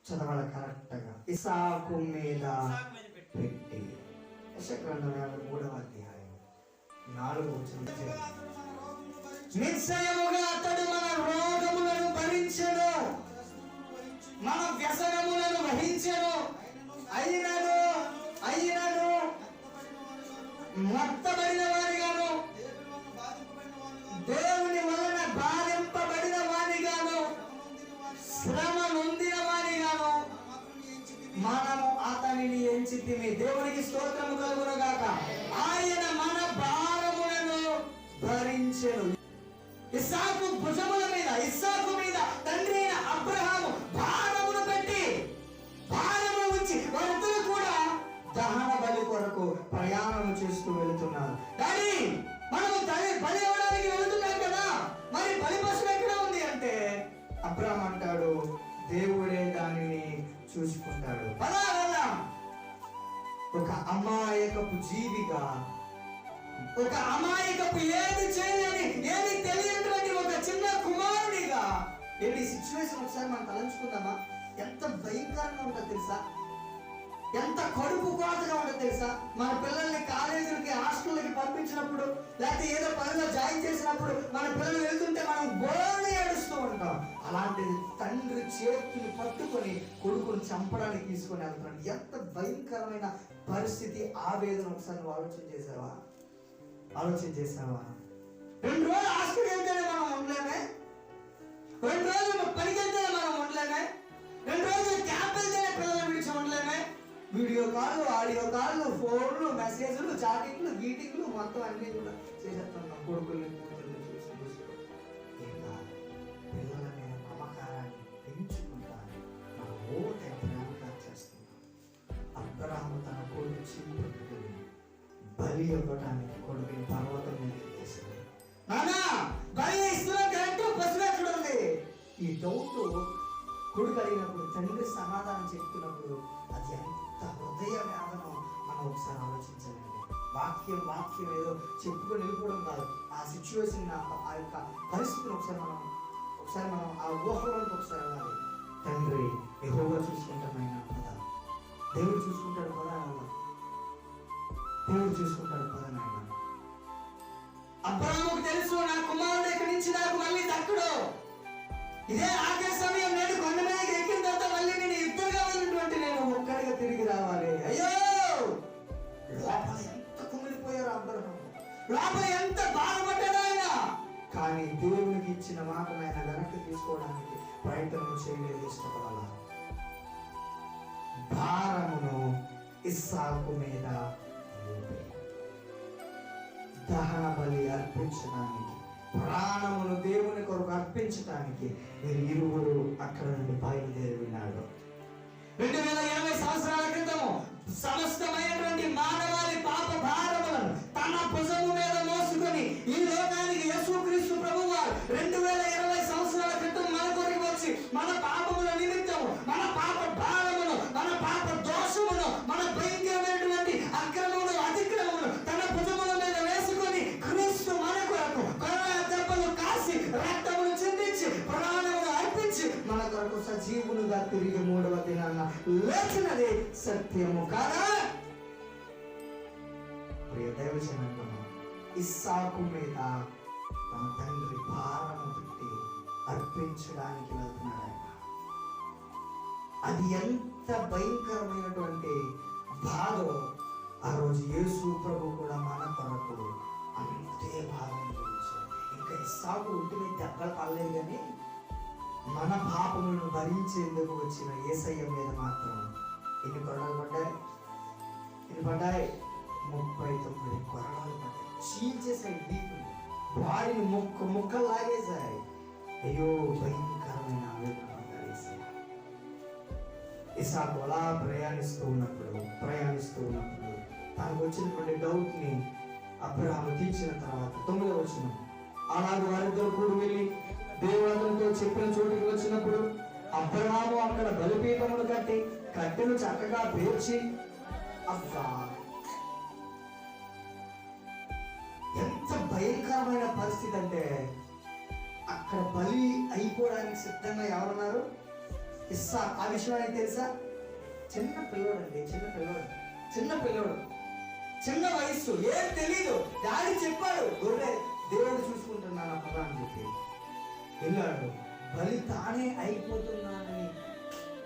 చదవాలి కరెక్ట్గా. ఇస్సాకు మీద పెట్టి. యెషయా గ్రంథం 53వ అధ్యాయం 4వ వచనం. నిశ్చయముగా అతడు మన రోగములను భరించెను, మన వ్యసనములను వహించెను. అయినను మొత్తబడిన వారిగాను, దేవుని వలన బాధింపబడిన వారిగాను, శ్రమ నొందిన వారిగాను మనము అతనిని ఎంచితిమి. దేవునికి స్తోత్రము కలుగును గాక. ఆయన మన భారములను భరించెను. ఇస్సాకు భుజముల మీద, ఇస్సాకు మీద తండ్రి అయిన అబ్రహాము భారమును పెట్టి, భారమును ఉంచి వారిద్దరూ కూడా దహన బలి కొరకు ప్రయాణం చేస్తూ వెళుతున్నారు. కానీ మనము బలి ఇవ్వడానికి వెళుతున్నాం కదా, మరి బలి పశువు ఎక్కడ ఉంది అంటే అబ్రహాం అంటాడు, దేవుడే దానిని చూసుకుంటాడు. ఒక అమాయకపు జీవిగా, ఒక అమాయకపు ఏది చేయని, ఏది తెలియనటువంటి ఒక చిన్న కుమారుడిగా ఏంటి సిచ్యువేషన్ ఒకసారి మనం తలంచుకుందామా? ఎంత భయంకరంగా ఉంటుందో తెలుసా? ఎంత కడుపు కోతగా ఉంటుందో తెలుసా? మన పిల్లల్ని కాలేజీలకి, హాస్టల్కి పంపించినప్పుడు, లేకపోతే ఏదో పనిలో జాయిన్ చేసినప్పుడు మన పిల్లలు వెళ్తుంటే మనం గోడని ఏడుస్తూ ఉంటాం. అలాంటిది తండ్రి చేతులు పట్టుకొని కొడుకుని చంపడానికి తీసుకొని వెళ్తున్నాడు. ఎంత భయంకరమైన పరిస్థితి, ఆవేదన ఒకసారి నువ్వు ఆలోచన చేసావా? 2 రోజులు హాస్టల్కి వెళ్తేనే మనం ఉండలేమే, 2 రోజులు పనికి వెళ్తేనే మనం ఉండలేమే, 2 రోజులు క్యాంప్ వెళ్తేనే పిల్లలు విడిచి ఉండలేమే. వీడియో కాల్, ఆడియో కాల్, ఫోన్లు, మెసేజ్లు, చాటింగ్లు, గీటింగ్లు మొత్తం అన్ని కూడా చేసేస్తున్నాం. కొడుకుల్ని కూతుర్ని చూసి ఇంకా పిల్లల మీద మమకారాన్ని పెంచుకుంటాను మన ఓట ప్రేమగా చేస్తున్నాం. అబ్రహాము తన కొడుకు చింపుకుని బలి ఇవ్వడానికి కొడుకుని పర్వతం మీద తీసుకుని, నానా బలి ఇస్తున్నా కరెక్ట్, పశువు ఎక్కడ ఉంది? ఈ డౌట్ కొడుకు అడిగినప్పుడు తండ్రి సమాధానం చెప్తున్నప్పుడు అది ఎంత హృదయ వేదనో మనం ఒకసారి ఆలోచించాలండి. వాక్యం ఏదో చెప్పుకొని వెళ్ళిపోవడం కాదు. ఆ సిచ్యువేషన్, ఆ యొక్క పరిస్థితిని ఒకసారి మనం ఆ ఊహలోకి ఒకసారి వెళ్ళాలి. తండ్రి యెహోవా చూసుకుంటాడు, ఆయన పద, దేవుడు చూసుకుంటాడు పద, దేవుడు చూసుకుంటాడు పద నాయన. అబ్రహాముకు తెలుసు, నా కుమారుడు ఇక్కడి నుంచి నాకు మళ్ళీ దక్కడు, ఇదే ఆఖరి సమయం, నేను కొండ మీదకి ఎక్కిన తర్వాత మళ్ళీ నేను యుద్ధంగా ఉన్నటువంటి నేను ఒక్కడిగా తిరిగి రావాలి. అయ్యో, లోపల ఎంత కుమిలిపోయారు అబ్రహాము, లోపల ఎంత బాధపడ్డాడు ఆయన. కానీ దేవునికి ఇచ్చిన మాటను ఆయన వెనక్కి తీసుకోవడానికి ప్రయత్నం చేయలేదు, ఇష్టపడాల. భారమును ఇస్సాకు మీద దహన బలి అర్పించడానికి, ప్రాణమును దేవుని కొరకు అర్పించడానికి వీరు ఇరువురు అక్కడ నుండి బయలుదేరి విన్నాడు. 2020 సంవత్సరాల క్రితము సమస్తమైనటువంటి మానవాళి పాప భారములను తన భుజము మీద మోసుకొని ఈ లోకానికి యేసుక్రీస్తు ప్రభువారు 2020 సంవత్సరాల క్రితం మన కొరకు వచ్చి మన పాపముల నిమిత్తము, మన పాప భారమును, మన పాప దోషమును, మన భయంకరమైనటువంటి అక్రమమును, అతిక్రమమును తన భుజముల మీద వేసుకొని క్రీస్తు మన కొరకు దెబ్బలు కాసి రక్తమును చిందించి ప్రాణమును అర్పించి మన కొరకు సజీవులుగా తిరిగి 3వ దినాన లేచినది సత్యము కాదా? ప్రియ దైవజనులారా, ఇస్సాకు మీద తన తండ్రి భారము పెట్టి అర్పించడానికి వెళ్తున్నాడు. అది ఎంత భయంకరమైనటువంటి బాధో ఆ రోజు యేసు ప్రభు కూడా మన కొరకు అంతే బాధను చూపించాడు. ఇంకా ఇస్సాకు ఒంటి మీద దెబ్బలు పడలేదు, కానీ మన పాపములను భరించేందుకు వచ్చిన యేసయ్య మీద మాత్రం ఎన్ని కొరడాలు పడ్డాయి? 39 కొరడాలు పడ్డాయి. చీల్చేసాయి, వీపుని, బాడీని ముక్కలు లాగేశాయి. అయ్యో, భయంకరమైన ఆవేదన పడ్డాడు యేసయ్య. ఇస్సాకు అలా ప్రయాణిస్తూ ఉన్నప్పుడు తనకు వచ్చినటువంటి డౌట్ ని అబ్రహాము తీర్చిన తర్వాత 9వ వచనం, అలాగే వారిద్దరు కూడి వెళ్ళి దేవుడితో చెప్పిన చోటుకి వచ్చినప్పుడు అబ్రహాము అక్కడ బలిపీఠమును కట్టి కట్టెను చక్కగా పేర్చి, అబ్బా ఎంత భయంకరమైన పరిస్థితి అంటే అక్కడ బలి అయిపోవడానికి సిద్ధంగా ఎవరున్నారు? ఇస్సాకు. ఆ విషయానికి తెలుసా? చిన్న పిల్లోడు అండి, చిన్న పిల్లోడు, చిన్న వయస్సు, ఏం తెలీదు. డాడీ చెప్పాడు, గొర్రె దేవుడు చూసుకుంటున్నాను ఆ పద అని చెప్పి వెళ్ళాడు. బలి తానే అయిపోతున్నానని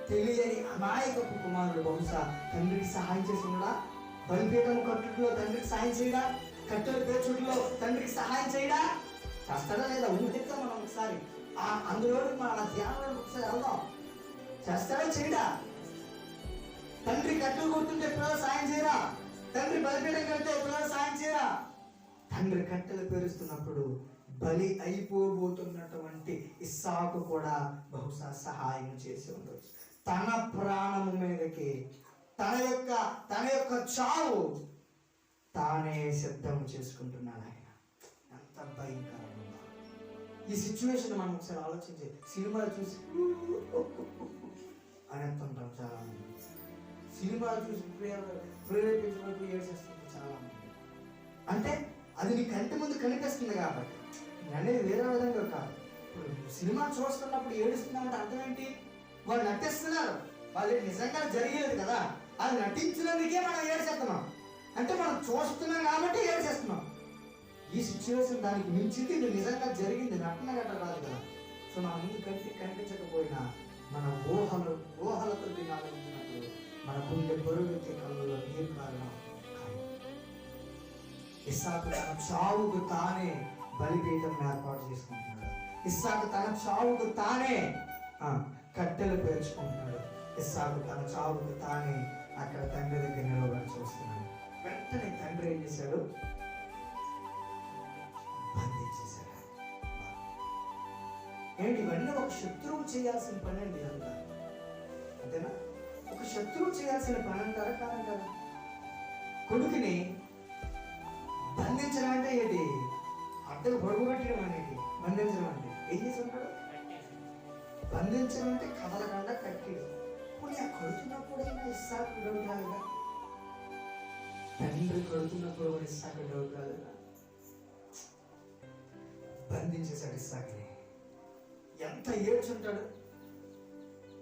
తెలియని అమాయకపు కుమారుడు బహుశా తండ్రికి సహాయం చేసి ఉన్నాడా? బలిపీఠం కట్టుట్లో తండ్రికి సహాయం చేయడా? కట్టెల పేచుట్లో తండ్రికి సహాయం చేయడా? చేస్తాడా లేదా? ఊహిద్దాం మనం ఒకసారి. అందులో మన ధ్యానంలో ఒకసారి వెళ్దాం. చేస్తాడా చేయడా? తండ్రి కట్టెలు కొట్టుంటే పిల్లలు సాయం చేయరా? తండ్రి బలిపీఠం కడితే పిల్లలు సాయం చేయరా? తండ్రి కట్టెలు పేరుస్తున్నప్పుడు బలి అయిపోబోతున్నటువంటి ఇస్సాకు కూడా బహుశా సహాయం చేసి ఉండవచ్చు. తన ప్రాణము మీదకి తన యొక్క చావు తానే సిద్ధం చేసుకుంటున్నాడు ఆయన. ఎంత భయంకరంగా ఈ సిచ్యువేషన్ మనం ఒకసారి ఆలోచించి సినిమాలు చూసి అని అంటుంటాం చాలా మంది. సినిమాలు చూసి ప్రేరేపించబడి ఏడ్చేస్తుంది చాలా మంది. అంటే అది నీ కంటి ముందు కనిపిస్తుంది కాబట్టి. అనేది వేరే విధంగా కాదు. ఇప్పుడు సినిమా చూస్తున్నప్పుడు ఏడుస్తున్నామంటే అర్థం ఏంటి? వాళ్ళు నటిస్తున్నారు, వాళ్ళు నిజంగా జరిగేది కదా. అది నటించినందుకే మనం ఏడ్చేస్తున్నాం. అంటే మనం చూస్తున్నాం కాబట్టి ఏడ్చేస్తున్నాం. ఈ సిచ్యువేషన్ దానికి మించింది, ఇది నిజంగా జరిగింది, నటన గట్ట కాదు కదా. సో నా ముందు కంటికి కనిపించకపోయినా మన ఊహలతో దీన్ని ఆలోచించినప్పుడు మన గుండె బరువెత్తే కళ్ళలో నీరు కారణం. ఇస్సాకు తన చావుకు తానే బలిపీఠం ఏర్పాటు చేసుకుంటున్నాడు. ఇస్సాకు తన చావుకు తానే కట్టెలు పేర్చుకుంటున్నాడు. ఇస్సాకు తన చావుకు తానే అక్కడ తండ్రి దగ్గర నిలబడి చూస్తున్నాడు. వెంటనే తండ్రి ఏం చేశాడు? బంధించేశాడు. ఏంటి ఇవన్నీ? ఒక శత్రువు చేయాల్సిన పని అండి అంతా, అంతేనా? ఒక శత్రువు చేయాల్సిన పని అంటారా కాదంటారా? కొడుకుని బంధించడం అంటే ఏంటి? అద్దకు పొడుగు పెట్టడం అనేది బంధించడం అంటే ఏం చేసి ఉంటాడు? బంధించడం అంటే కదలకుండా కట్టేది. ఇప్పుడు ఆ కొడుతున్నప్పుడైనా ఇస్సాకు డౌట్ రాలేదా? తండ్రి కొడుతున్నప్పుడు కూడా ఇస్సాకు డౌట్ రాలేదా? బంధించేశాడు ఇస్సాకుని. ఎంత ఏడ్చుంటాడు!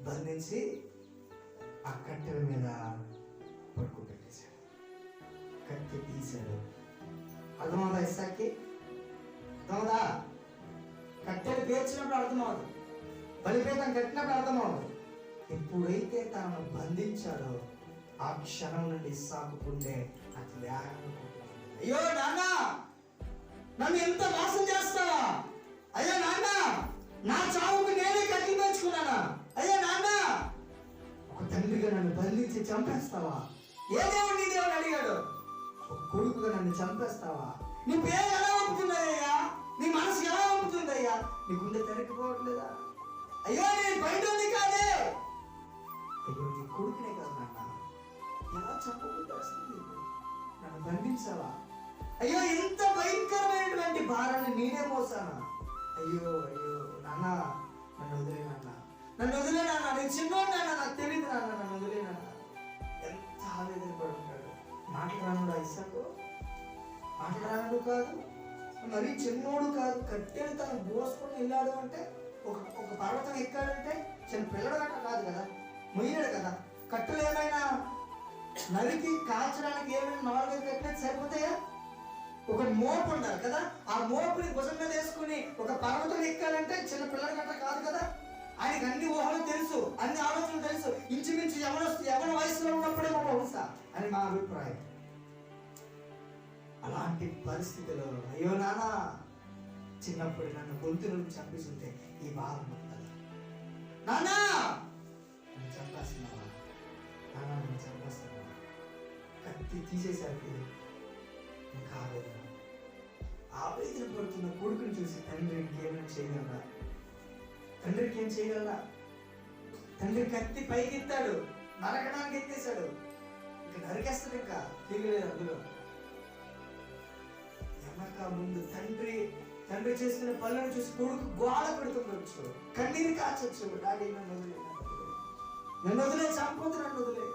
బంధించి ఆ కట్టెల మీద పడుకోబెట్టేశాడు. కట్టె తీశాడు. అర్థమవుదా ఇస్సాక్కి? అర్థమవుదా? కట్టెలు పేర్చినప్పుడు అర్థమవుతుంది, బలిపీఠం కట్టినప్పుడు అర్థమవుతుంది. ఎప్పుడైతే తనను బంధించాడో ఆ క్షణం నుండి ఇస్సాకు పుండే అట్లా అయ్యో నాన్న, నన్ను ఎంత మోసం చేస్తావా? అయ్యో నాన్న, నా చావుకు నేనే కట్టి పెంచుకున్నానా? అయ్యో నాన్న, ఒక తండ్రిగా నన్ను బంధించి చంపేస్తావా? ఏ దేవుడు నీ దేవుడు అడిగాడు? ఒక కొడుకుగా నన్ను చంపేస్తావా? నీ పేరు ఎలా పంపుతుందయ్యా? నీ మనసు ఎలా పంపుతుందయ్యా? నీ గుండె తెరకపోవట్లేదా? అయ్యో నేను బయట ఉంది కాదే, అయ్యో నీ కొడుకునే కదా నాన్న, ఎలా చంపకుండా వస్తుంది? నన్ను బంధించావా? అయ్యో ఇంత భయంకరమైనటువంటి భారాన్ని నేనే మోసానా? అయ్యో అయ్యో నాన్న, నన్ను వదిలే నాన్న, నన్ను వదిలే నాన్న, నేను చిన్నోడు నాన్న, నాకు తెలియదు నాన్న, నన్ను వదిలే నాన్న. ఎంత ఆవేదన పడి ఉంటాడు. మాట్లాడనుడు ఇస్సాకు, మాట్లాడనుడు కాదు, మరీ చిన్నోడు కాదు. కట్టెలు తను మోసుకొని వెళ్ళాడు అంటే, ఒక పర్వతం ఎక్కాడంటే చిన్న పిల్లడు గట్ట కాదు కదా, మొయ్యడు కదా. కట్టెలు ఏమైనా నరికి కాల్చడానికి ఏమైనా 4-5 కట్టెలు సరిపోతాయా? ఒక మోపు ఉండాలి కదా. ఆ మోపుని భుజం మీద వేసుకుని ఒక పర్వతం ఎక్కాలంటే చిన్న పిల్లల గట్ట కాదు కదా. ఆయనకి అన్ని ఊహలు తెలుసు, అన్ని ఆలోచనలు తెలుసు. ఇంచుమించు ఎవరి వయసులో ఉన్నప్పుడే మా బహుశా అని మా అభిప్రాయం. అలాంటి పరిస్థితిలో అయ్యో నాన్న, చిన్నప్పుడు నన్ను గొంతు నుండి చంపిస్తుంటే ఈ బాధ ఉంటుందా? నాన్న నన్ను చంపేస్తున్నావా? నాన్న నన్ను చంపేస్తున్నావా? కత్తి తీసేసరికి ఇంకా ఆవేదన పడుతున్న కొడుకుని చూసి తండ్రి ఇంకేమైనా చేయగలరా? తండ్రికి ఏం చేయగలరా? తండ్రి కత్తి పైకెత్తాడు, నరకడానికి ఎత్తేశాడు. ఇంకా నరికేస్తాడు, ఇంకా తిరగలేదు అందులో. ఎనక ముందు తండ్రి చేస్తున్న పనులను చూసి కొడుకు గోడ పెడుతుండొచ్చు, కన్నీరు కాచొచ్చు. డాడీ నన్ను వదిలే, చంపొద్దు, నన్ను వదిలే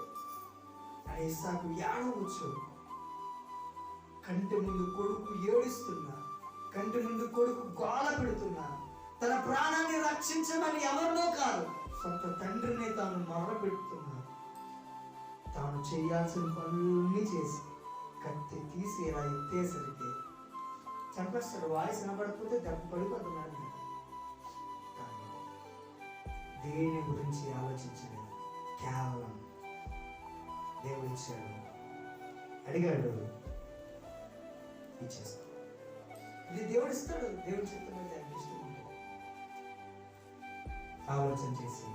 అని ఇస్సాకు ఏడవచ్చు. కంటి ముందు కొడుకు ఏడుస్తున్నా, కంటి ముందు కొడుకు గోల పెడుతున్నా, తన ప్రాణాన్ని రక్షించమని ఎవరినో కాదు, సొంత తండ్రిని తాను మొరపెడుతున్నాడు. తాను చేయాల్సిన పనులన్నీ చేసి కత్తి తీసి ఇలా ఎత్తేసరికి చంపేస్తాడు. వాయిస్ వినపడకపోతే దెబ్బ పడిపోతున్నాడు. కానీ దేని గురించి ఆలోచించలేదు. కేవలం దేవుడు ఇచ్చాడు, అడిగాడు, ఇచ్చేస్తాడు. ఇది దేవుడు ఇస్తాడు. దేవుడు చెప్తున్నది ఆయనకి ఇష్టం ఉంటుంది. ఆలోచన చేసి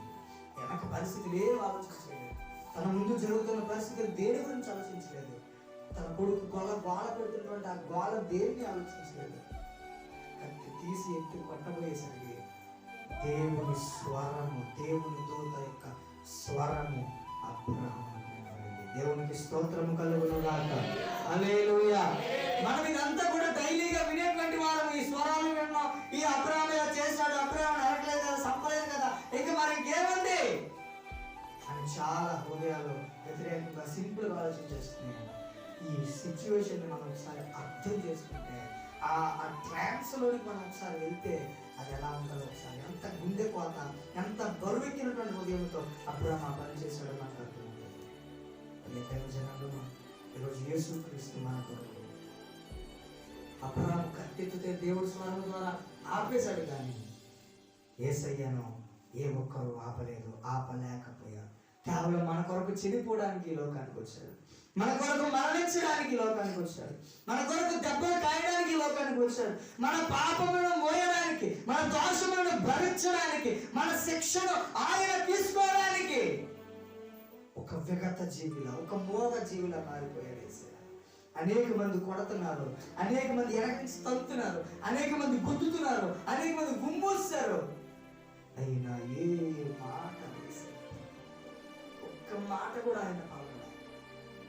వెనక పరిస్థితులు ఏం ఆలోచించలేదు. తన ముందు జరుగుతున్న పరిస్థితులు దేని గురించి ఆలోచించలేదు. తన కొడుకు గోల పెడుతున్నటువంటి ఆ గోల దేన్ని ఆలోచించలేదు. కత్తి తీసి ఎత్తి కొట్టబోయేసరికి దేవుని స్వరము, దేవుని దూత యొక్క స్వరము అబ్రహాముకు వినబడింది. దేవునికి స్తోత్రము కలుగును గాక. హల్లెలూయా. మనం ఇదంతా కూడా డైలీగా వినేటువంటి వారు. ఈ స్వరాలు విన్నాం. ఈ అబ్రహాము ఇలా చేశాడు, అబ్రహాము అడగలేదు కదా, సంపలేదు కదా, ఇంకా మనకి ఏముంది అని చాలా హృదయాలు వ్యతిరేకంగా సింపుల్గా ఆలోచించేస్తున్నాయి. ఈ సిచ్యువేషన్ మనం ఒకసారి అర్థం చేసుకుంటే, ఆ ట్రాన్స్లోకి మనం ఒకసారి వెళ్తే అది ఎలా ఉంటుందో ఒకసారి, ఎంత గుండె కోత, ఎంత బరువెక్కినటువంటి హృదయంతో అబ్రహాము ఆ పని చేశాడో మనకు అర్థమవుతుంది. జనాలు ఈరోజు యేసుక్రీస్తు మన కొరకు అబ్రహాము కత్తెత్తితే దేవుడి స్వరం ద్వారా ఆపేశాడు. కానీ యేసయ్యను ఏ ఒక్కరు ఆపలేదు, ఆపలేకపోయారు. కేవలం మన కొరకు చెడిపోవడానికి ఈ లోకానికి వచ్చాడు, మన కొరకు మరణించడానికి లోకానికి వచ్చాడు, మన కొరకు దెబ్బలు కాయడానికి లోకానికి వచ్చాడు, మన పాపములను మోయడానికి, మన దోషములను భరించడానికి, మన శిక్షను ఆయన తీసుకోవడానికి ఒక విగత జీవిలా, ఒక మోగ జీవిలా మారిపోయాడు. అనేక మంది కొడుతున్నారు, అనేక మంది వెనక్కి తంతున్నారు, అనేక మంది గుద్దుతున్నారు, అనేక మంది గుంపొస్తారు. అయినా ఏ మాట ఒక్క మాట కూడా ఆయన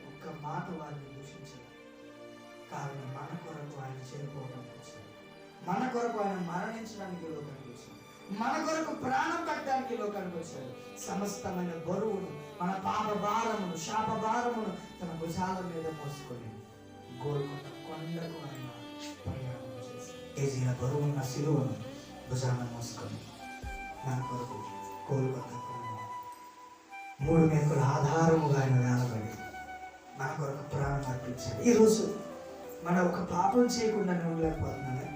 ఒక్క మాట వారిని దూషించారు. కారణం మన కొరకు ఆయన చనిపోవడానికి వచ్చాడు, మన కొరకు ఆయన మరణించడానికి లోకానికి వచ్చాడు, మన కొరకు ప్రాణం పెట్టడానికి లోకానికి వచ్చాడు. సమస్తమైన బరువును, మన పాప భారమును, శాప భారమును తన భుజాల మీద మోసుకొని గోల్కొండ కొండకు ఆయన ప్రయాణం చేశాడు. కేజీల బరువున్న శిలువను భుజాన మోసుకొని మన కొరకు గోల్కొండ 3 మేకుల ఆధారముగా ఆయన వేలబడి మన కొరకు ప్రాణం అర్పించాడు. ఈరోజు మనం ఒక పాపం చేయకుండా ఉండలేకపోతున్నామే.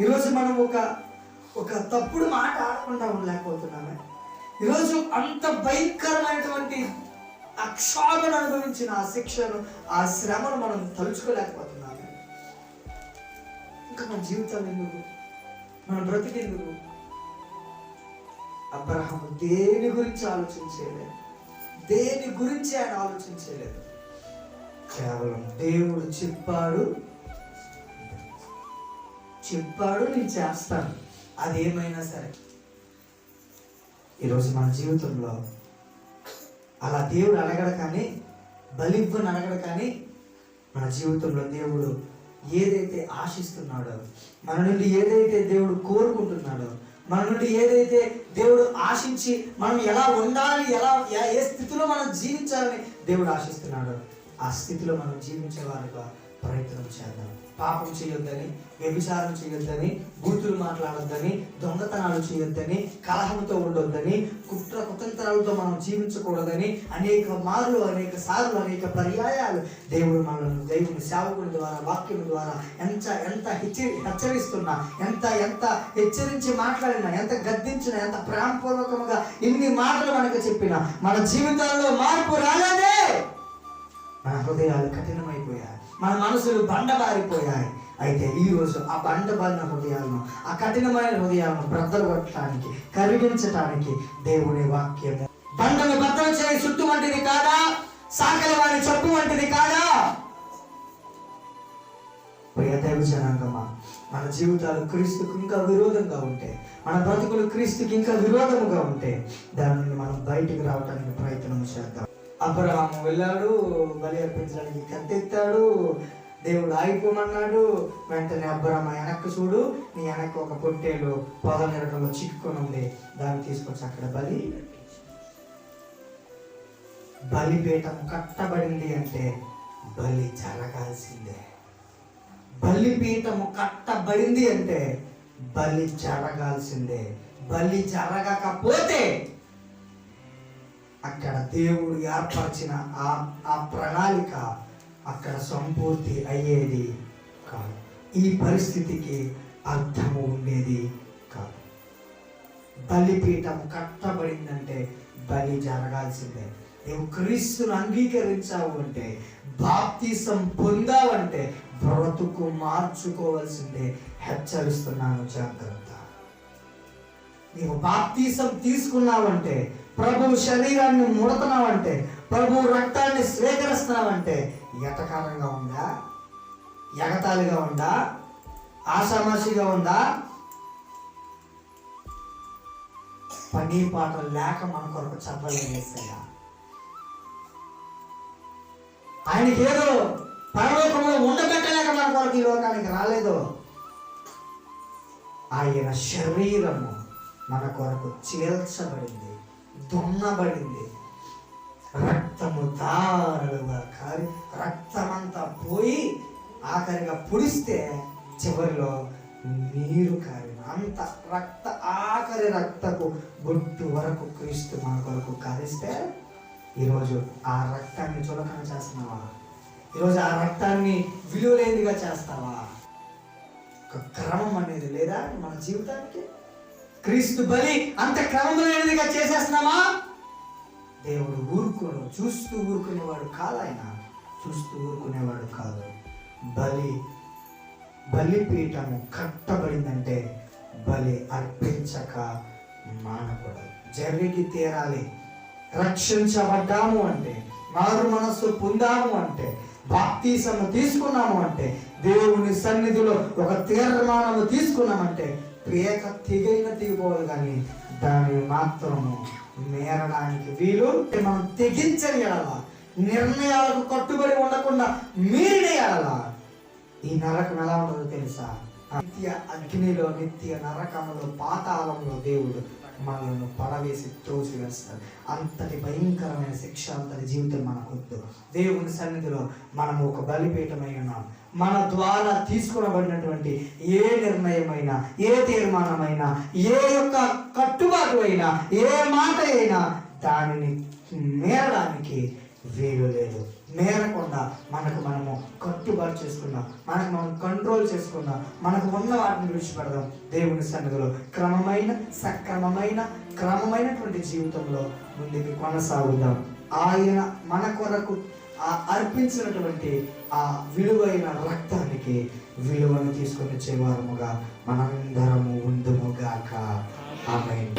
ఈరోజు మనం ఒక తప్పుడు మాట ఆడకుండా ఉండలేకపోతున్నామే. ఈరోజు అంత భయంకరమైనటువంటి ఆ క్షోభను అనుభవించిన ఆ శిక్షను, ఆ శ్రమను మనం తలుచుకోలేకపోతున్నామే. ఇంకా మన జీవితాలు ఎందుకు, మన బ్రతికెందుకు? అబ్రహాము దేని గురించి ఆలోచించలేదు, దేని గురించి ఆయన ఆలోచించలేదు. కేవలం దేవుడు చెప్పాడు, నేను చేస్తాను, అదేమైనా సరే. ఈరోజు మన జీవితంలో అలా దేవుడు అడగడు, కానీ బలివ్వని అడగడు. కానీ మన జీవితంలో దేవుడు ఏదైతే ఆశిస్తున్నాడో, మన నుండి ఏదైతే దేవుడు కోరుకుంటున్నాడో, మన నుండి ఏదైతే దేవుడు ఆశించి మనం ఎలా ఉండాలి, ఏ స్థితిలో మనం జీవించాలని దేవుడు ఆశిస్తున్నాడో ఆ స్థితిలో మనం జీవించే వారిగా ప్రయత్నం చేద్దాం. పాపం చేయొద్దని, వ్యభిచారం చేయొద్దని, బూతులు మాట్లాడొద్దని, దొంగతనాలు చేయొద్దని, కలహంతో ఉండొద్దని, కుట్ర కుతంత్రాలతో మనం జీవించకూడదని అనేక మార్లు, అనేక సార్లు, అనేక పర్యాయాలు దేవుడు మనల్ని దేవుని సేవకుని ద్వారా, వాక్యం ద్వారా ఎంత హెచ్చరిస్తున్నా, ఎంత హెచ్చరించి మాట్లాడినా, ఎంత గద్దించినా, ఎంత ప్రేమపూర్వకంగా ఇన్ని మాటలు మనకు చెప్పినా మన జీవితాల్లో మార్పు రాలేదే. మన హృదయాలు కఠినమైపోయాయి, మన మనసులు బండబారిపోయాయి. అయితే ఈరోజు ఆ బండబారిన హృదయాలను, ఆ కఠినమైన హృదయాలను బ్రద్దలు కొట్టడానికి, కరిగించడానికి దేవుని వాక్యము బండను బద్దలు చేయి చుట్టూ వంటిది కాదా, సాకలి వారి చెప్పు వంటిది కాదా? ప్రియ దైవ జనాంగమా, మన జీవితాలు క్రీస్తుకు ఇంకా విరోధంగా ఉంటే, మన బ్రతుకులు క్రీస్తుకి ఇంకా విరోధముగా ఉంటే దాని నుండి మనం బయటికి రావడానికి ప్రయత్నం చేద్దాం. అబ్రహాము వెళ్ళాడు, బలి అర్పించడానికి కత్తెత్తాడు, దేవుడు ఆగిపోమన్నాడు. వెంటనే అబ్రహాము వెనక్కి చూడు, నీ వెనక్కి ఒక పొట్టేలు పొగ నిరకంలో చిక్కుకొని ఉంది, దాన్ని తీసుకొచ్చి అక్కడ బలిపీఠం కట్టబడింది అంటే బలి జరగాల్సిందే. బలిపీఠము కట్టబడింది అంటే బలి జరగాల్సిందే. బలి జరగకపోతే అక్కడ దేవుడు ఏర్పరిచిన ఆ ప్రణాళిక అక్కడ సంపూర్తి అయ్యేది కాదు. ఈ పరిస్థితికి అర్థము ఉండేది కాదు. బలిపీఠం కట్టబడిందంటే బలి జరగాల్సిందే. నువ్వు క్రీస్తును అంగీకరించావు అంటే, బాప్తిసం పొందావంటే బ్రతుకు మార్చుకోవాల్సిందే. హెచ్చరిస్తున్నాను, జాగ్రత్త. నీవు బాప్తిసం తీసుకున్నావంటే, ప్రభు శరీరాన్ని ముడుతున్నావంటే, ప్రభు రక్తాన్ని స్వీకరిస్తున్నావంటే ఎటకారంగా ఉందా, ఎగతాళిగా ఉందా, ఆషామాషిగా ఉందా? పని పాట లేక మన కొరకు చదవలేసయ్యా. ఆయనకి ఏదో పరలోకంలో ఉండబెట్టలేక మన కొరకు ఈ లోకానికి రాలేదు. ఆయన శరీరము మన కొరకు చీల్చబడింది, దున్నబడింది, రక్తము ధారలుగా కారి రక్తమంతా పోయి ఆఖరిగా పుడిస్తే చివరిలో నీరు కారిన అంత రక్త ఆఖరి రక్తపు బొట్టు వరకు క్రీస్తు మన కొరకు కారిస్తే ఈరోజు ఆ రక్తాన్ని చులకన చేస్తున్నావా? ఈరోజు ఆ రక్తాన్ని విలువలేనిదిగా చేస్తావా? ఒక క్రమం అనేది లేదా మన జీవితానికి? క్రీస్తు బలి అంత క్రమం లేనిదిగా చేసేస్తున్నావా? దేవుడు ఊరుకోడు, చూస్తూ ఊరుకునేవాడు కాదు. ఆయన చూస్తూ ఊరుకునేవాడు కాదు. బలిపీఠము కట్టబడిందంటే బలి అర్పించక మానకూడదు. జరిగి తీరాలి. రక్షించబడ్డాము అంటే, మారు మనస్సు పొందాము అంటే, బాప్తిసము తీసుకున్నాము అంటే, దేవుని సన్నిధిలో ఒక తీర్మానము తీసుకున్నామంటే పేక తెగిపోవాలి, కానీ దాన్ని మాత్రము మేరడానికి వీలు. మనం తెగించని ఎడల, నిర్ణయాలకు కట్టుబడి ఉండకుండా మీరిన ఈ నరకం ఎలా ఉంటుందో తెలుసా? నిత్య అగ్నిలో, నిత్య నరకములో, పాతాళంలో దేవుడు మనల్ని పడవేసి తోసివేస్తాడు. అంతటి భయంకరమైన శిక్ష, అంతటి జీవితం మనకొద్దు. దేవుని సన్నిధిలో మనము ఒక బలిపీఠమై ఉన్నాం. మన ద్వారా తీసుకునబడినటువంటి ఏ నిర్ణయమైనా, ఏ తీర్మానమైనా, ఏ యొక్క కట్టుబాటు అయినా, ఏ మాట అయినా దానిని మేరడానికి వీలు లేదు. మేరకుండా మనకు మనము కట్టుబాటు చేసుకుందాం, మనకు మనం కంట్రోల్ చేసుకుందాం, మనకు ఉన్న వాటిని విడిచిపెడదాం. దేవుని సన్నిధిలో క్రమమైనటువంటి జీవితంలో ముందుకు కొనసాగుదాం. ఆయన మన కొరకు అర్పించినటువంటి ఆ విలువైన రక్తానికి విలువను తీసుకొని వచ్చే వారముగా మనందరము ఉందుముగాక. ఆమేన్.